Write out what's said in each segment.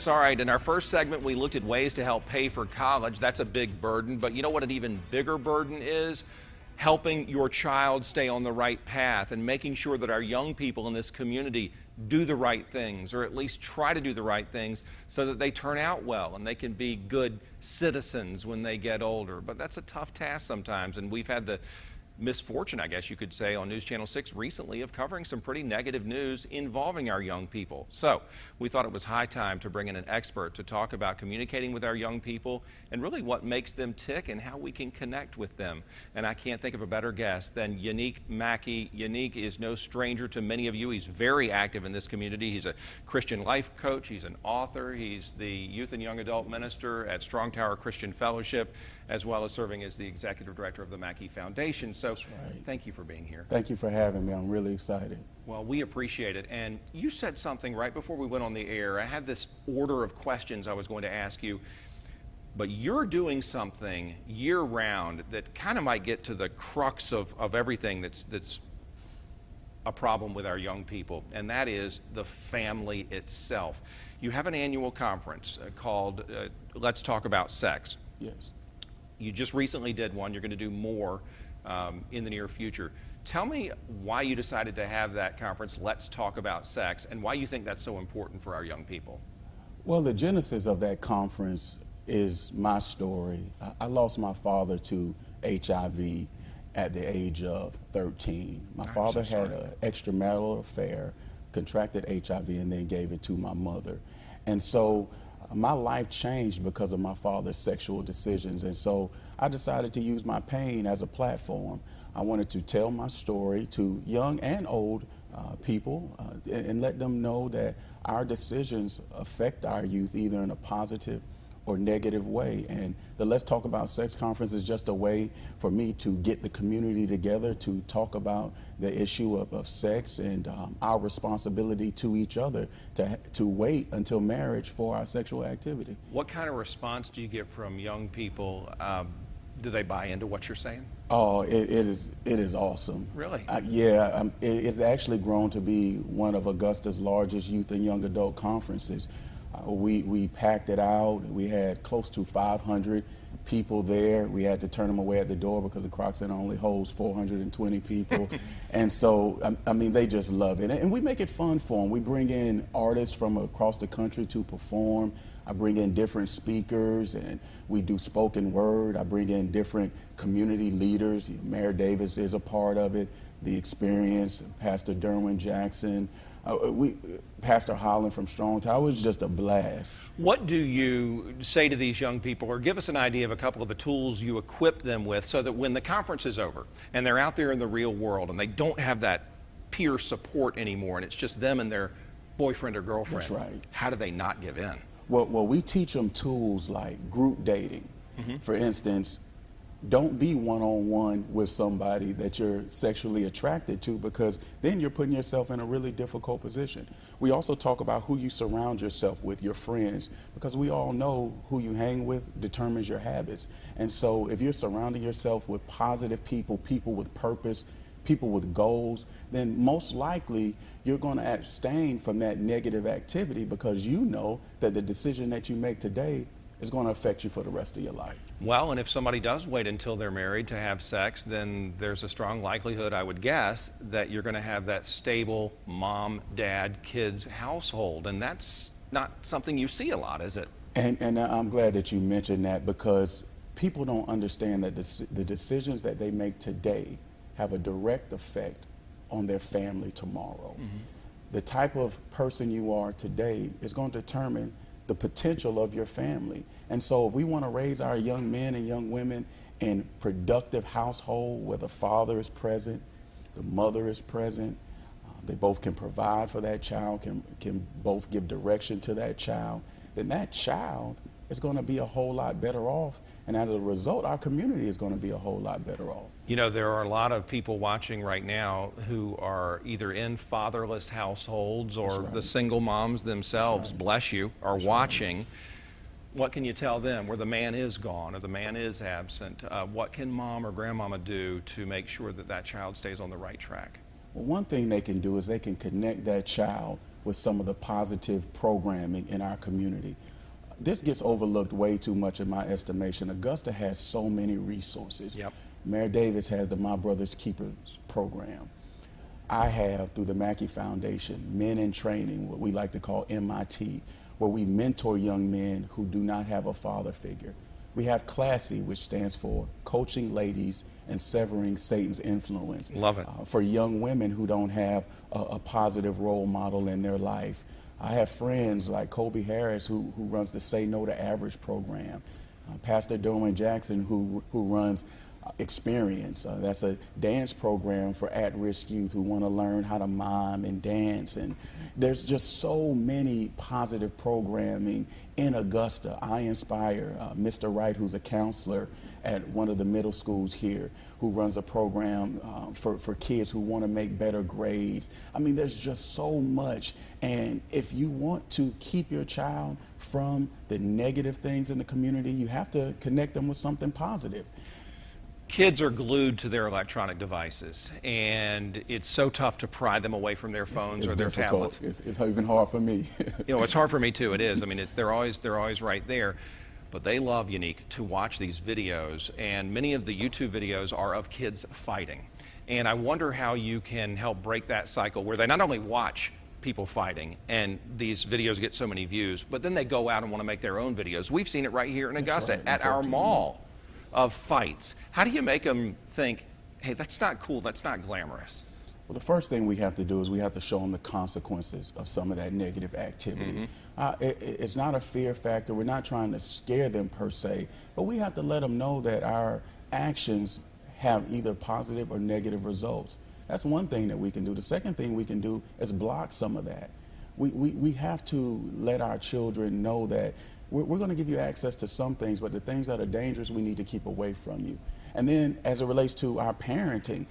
All right, in our first segment, we looked at ways to help pay for college. That's a big burden, but you know what an even bigger burden is? Helping your child stay on the right path and making sure that our young people in this community do the right things, or at least try to do the right things so that they turn out well and they can be good citizens when they get older. But that's a tough task sometimes, and we've had the misfortune, I guess you could say, on News Channel 6 recently of covering some pretty negative news involving our young people. So we thought it was high time to bring in an expert to talk about communicating with our young people and really what makes them tick and how we can connect with them. And I can't think of a better guest than Yannik McKie. Yannik is no stranger to many of you. He's very active in this community. He's a Christian life coach. He's an author. He's the youth and young adult minister at Strong Tower Christian Fellowship, as well as serving as the executive director of the McKie Foundation. So thank you for being here. Thank you for having me. I'm really excited. Well, we appreciate it. And you said something right before we went on the air. I had this order of questions I was going to ask you, but you're doing something year-round that kind of might get to the crux of everything that's a problem with our young people, and that is the family itself. You have an annual conference called Let's Talk About Sex. Yes. You just recently did one. You're going to do more in the near future. Tell me why you decided to have that conference, Let's Talk About Sex, and why you think that's so important for our young people. Well, the genesis of that conference is my story. I lost my father to HIV at the age of 13. My father had an extramarital affair, contracted HIV, and then gave it to my mother. And so my life changed because of my father's sexual decisions, and so I decided to use my pain as a platform. I wanted to tell my story to young and old people and let them know that our decisions affect our youth either in a positive or negative way. And the Let's Talk About Sex conference is just a way for me to get the community together to talk about the issue of sex and our responsibility to each other to wait until marriage for our sexual activity. What kind of response do you get from young people? Do they buy into what you're saying? Oh, it is awesome. Really? It's actually grown to be one of Augusta's largest youth and young adult conferences. We packed it out. We had close to 500 people there. We had to turn them away at the door because the Croc Center only holds 420 people. And so, I mean, they just love it. And we make it fun for them. We bring in artists from across the country to perform. I bring in different speakers, and we do spoken word. I bring in different community leaders. Mayor Davis is a part of it. The Experience, Pastor Derwin Jackson, Pastor Holland from Strong Tower. It was just a blast. What do you say to these young people, or give us an idea of a couple of the tools you equip them with so that when the conference is over and they're out there in the real world and they don't have that peer support anymore and it's just them and their boyfriend or girlfriend, that's right, how do they not give in? Well, we teach them tools like group dating. For instance, don't be one-on-one with somebody that you're sexually attracted to, because then you're putting yourself in a really difficult position. We also talk about who you surround yourself with, your friends, because we all know who you hang with determines your habits. And so if you're surrounding yourself with positive people, people with purpose, people with goals, then most likely you're going to abstain from that negative activity because you know that the decision that you make today is going to affect you for the rest of your life. Well, and if somebody does wait until they're married to have sex, then there's a strong likelihood, I would guess, that you're going to have that stable mom, dad, kids household. And that's not something you see a lot, is it? And I'm glad that you mentioned that, because people don't understand that the decisions that they make today have a direct effect on their family tomorrow. The type of person you are today is going to determine the potential of your family. And so if we want to raise our young men and young women in productive household where the father is present, the mother is present, they both can provide for that child, can both give direction to that child, then that child is going to be a whole lot better off. And as a result, our community is going to be a whole lot better off. You know, there are a lot of people watching right now who are either in fatherless households or the single moms themselves, bless you, are watching. What can you tell them where the man is gone or the man is absent? What can mom or grandmama do to make sure that that child stays on the right track? Well, one thing they can do is they can connect that child with some of the positive programming in our community. This gets overlooked way too much in my estimation. Augusta has so many resources. Yep. Mayor Davis has the My Brother's Keepers program. I have, through the Mackey Foundation, Men in Training, what we like to call MIT, where we mentor young men who do not have a father figure. We have Classy, which stands for Coaching Ladies and Severing Satan's Influence. Love it. For young women who don't have a positive role model in their life. I have friends like Kobe Harris, who runs the Say No to Average program. Pastor Derwin Jackson, who runs Experience. That's a dance program for at-risk youth who want to learn how to mime and dance. And there's just so many positive programming in Augusta. I Inspire, Mr. Wright, who's a counselor at one of the middle schools here, who runs a program for kids who want to make better grades. I mean, there's just so much. And if you want to keep your child from the negative things in the community, you have to connect them with something positive. Kids are glued to their electronic devices, and it's so tough to pry them away from their phones or their tablets. It's even hard for me. It's hard for me too. It is. I mean, they're always right there. But they love, Yannik, to watch these videos, and many of the YouTube videos are of kids fighting. And I wonder how you can help break that cycle where they not only watch people fighting and these videos get so many views, but then they go out and want to make their own videos. We've seen it right here in Augusta at our mall of fights. How do you make them think, hey, that's not cool, that's not glamorous? Well, the first thing we have to do is we have to show them the consequences of some of that negative activity. It's not a fear factor. We're not trying to scare them per se, but we have to let them know that our actions have either positive or negative results. That's one thing that we can do. The second thing we can do is block some of that. We have to let our children know that we're going to give you access to some things, but the things that are dangerous, we need to keep away from you. And then as it relates to our parenting,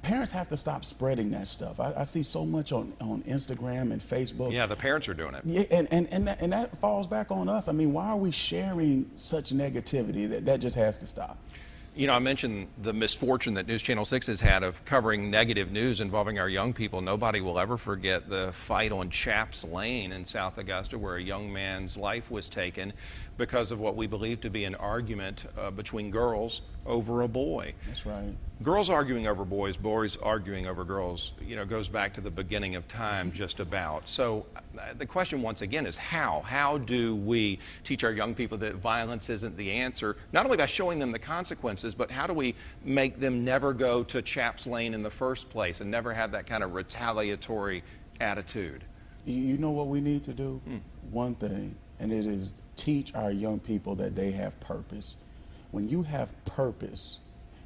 parents have to stop spreading that stuff. I see so much on Instagram and Facebook. Yeah, the parents are doing it. Yeah, and that falls back on us. I mean, why are we sharing such negativity? That just has to stop. You know, I mentioned the misfortune that News Channel 6 has had of covering negative news involving our young people. Nobody will ever forget the fight on Chaps Lane in South Augusta where a young man's life was taken because of what we believe to be an argument between girls over a boy. That's right. Girls arguing over boys, boys arguing over girls, goes back to the beginning of time just about. So the question once again is how? How do we teach our young people that violence isn't the answer, not only by showing them the consequences, but how do we make them never go to Chaps Lane in the first place and never have that kind of retaliatory attitude? You know what we need to do? One thing, and it is teach our young people that they have purpose. When you have purpose,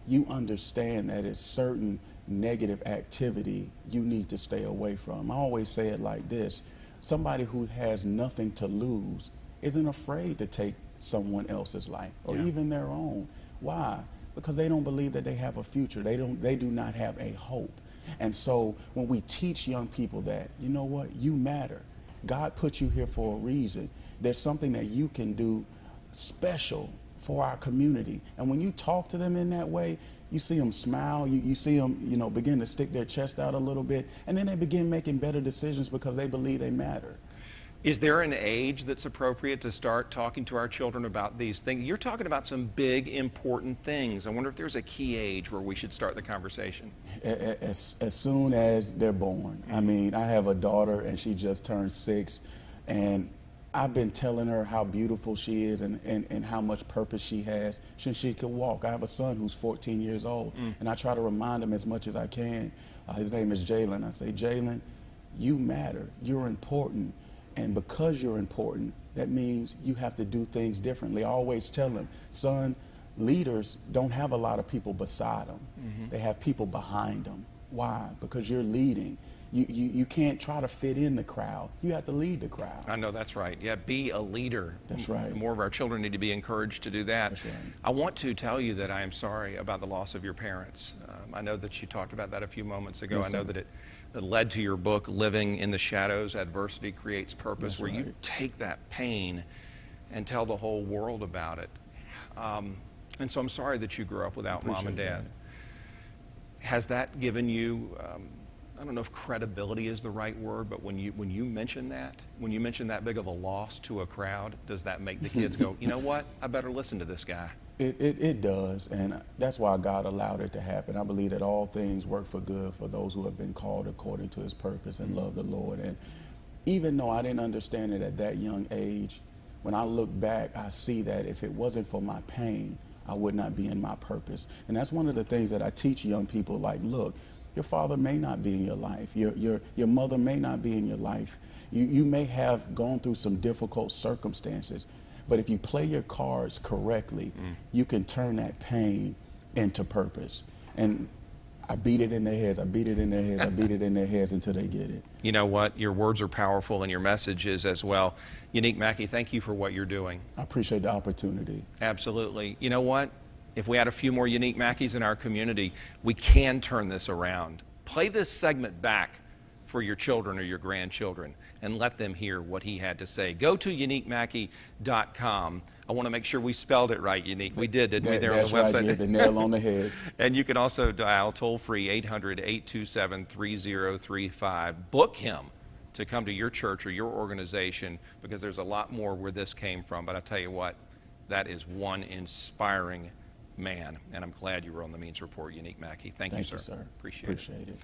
you understand that it's certain negative activity you need to stay away from. I always say it like this: somebody who has nothing to lose isn't afraid to take someone else's life or even their own. Why? Because they don't believe that they have a future. They do not have a hope. And so when we teach young people that, you know what, you matter. God put you here for a reason. There's something that you can do special for our community. And when you talk to them in that way, you see them smile, you see them, begin to stick their chest out a little bit, and then they begin making better decisions because they believe they matter. Is there an age that's appropriate to start talking to our children about these things? You're talking about some big, important things. I wonder if there's a key age where we should start the conversation. As soon as they're born. I mean, I have a daughter, and she just turned 6, and I've been telling her how beautiful she is and how much purpose she has since she could walk. I have a son who's 14 years old, and I try to remind him as much as I can. His name is Jalen. I say, Jalen, you matter. You're important. And because you're important, that means you have to do things differently. I always tell him, son, leaders don't have a lot of people beside them. They have people behind them. Why? Because you're leading. You can't try to fit in the crowd. You have to lead the crowd. I know, that's right. Yeah, be a leader. That's right. More of our children need to be encouraged to do that. That's right. I want to tell you that I am sorry about the loss of your parents. I know that you talked about that a few moments ago. Yes, I know sir. that it led to your book, Living in the Shadows, Adversity Creates Purpose, That's where you right. take that pain and tell the whole world about it. And so I'm sorry that you grew up without mom and Appreciate dad. that. Has that given you I don't know if credibility is the right word, but when you mention that big of a loss to a crowd, does that make the kids go, you know what, I better listen to this guy? It does, and that's why God allowed it to happen. I believe that all things work for good for those who have been called according to his purpose and love the Lord. And even though I didn't understand it at that young age, when I look back, I see that if it wasn't for my pain, I would not be in my purpose. And that's one of the things that I teach young people, like, look, your father may not be in your life. Your mother may not be in your life. You may have gone through some difficult circumstances. But if you play your cards correctly, you can turn that pain into purpose. And I beat it in their heads. I beat it in their heads. I beat it in their heads until they get it. You know what? Your words are powerful and your message is as well. Yannik McKie, thank you for what you're doing. I appreciate the opportunity. Absolutely. You know what? If we had a few more Yannik McKies in our community, we can turn this around. Play this segment back for your children or your grandchildren and let them hear what he had to say. Go to yannickmckie.com. I want to make sure we spelled it right, Yannik. We did, didn't we, there on the website? That's right, you hit the nail on the head. And you can also dial toll-free 800-827-3035. Book him to come to your church or your organization, because there's a lot more where this came from. But I tell you what, that is one inspiring man, and I'm glad you were on the Means Report, Yannik McKie. Thank you, sir. Thank you, sir. Appreciate it. Appreciate it.